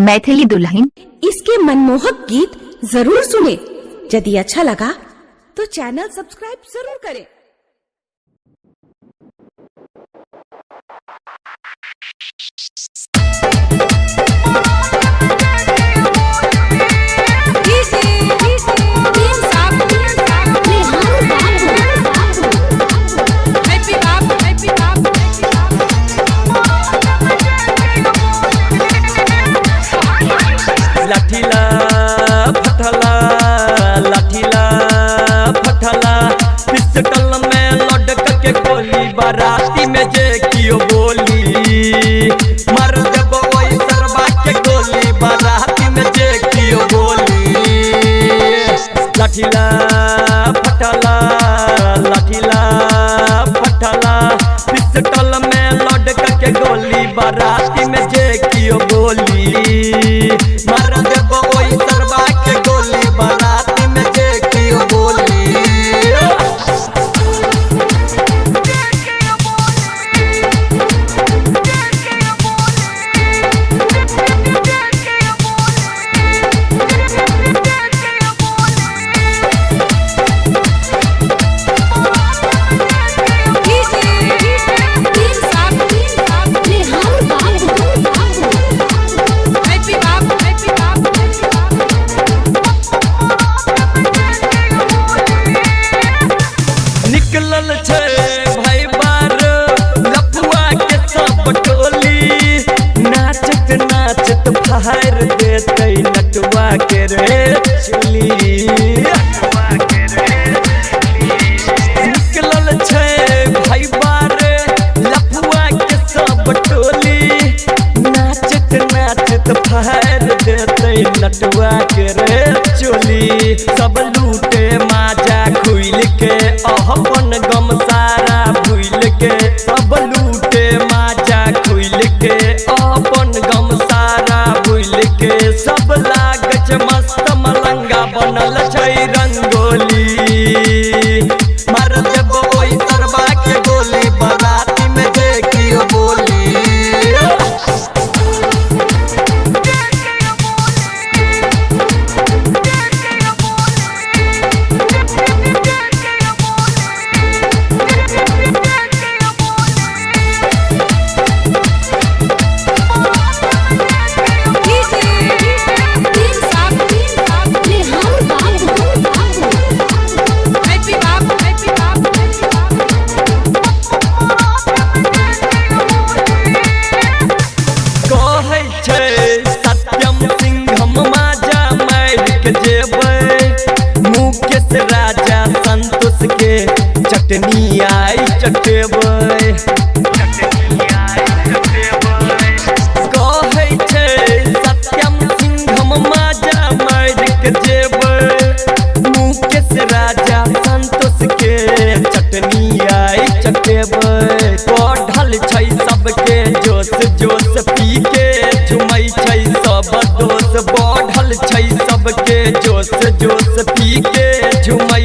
मैथिली दुल्हन इसके मनमोहक गीत जरूर सुने। यदि अच्छा लगा तो चैनल सब्सक्राइब जरूर करें। लाठीला फटला लाठीला फटला पिस्टल में लटक के गोली बाराती में जे कियो बोली मार देबो ओई सरबा के गोली बाराती में जे कियो बोली लाठीला फटला लाठीला फटला पिस्टल में लटक के गोली बाराती में जे कियो बोली मार देबो ओई सरबा के गोली बाराती में जे कियो बोली निकलल छे भाई बार लफुआ के सब टोली नाचत नाचत फाड़ देते नटवा के रे चुली निकलल छे भाई बार लफुआ के सब टोली नाचत नाचत फाड़ देते नटवा के रे चुली सब लूटे माजा खुल के अपन गम सारा भूल के सब लूटे माजा खुल के अपन गम सारा भूल के सब लागछ मस्त मलंगा बनल छै रंगोली मार देबो ओई सरबा के गोली बाराती में देखियो बोली मुकेश राजा संतोष के चटनी आई चटेबै कहै छै सत्यम सिंह हम माजा मार के जेबै मुकेश राजा संतोष के चटनी आई चटेबै पढ़ल छै सबके जोश जोश पी के झुमै छै सब दोस्त बढ़ल छै सबके जोश जोश पी के झुमै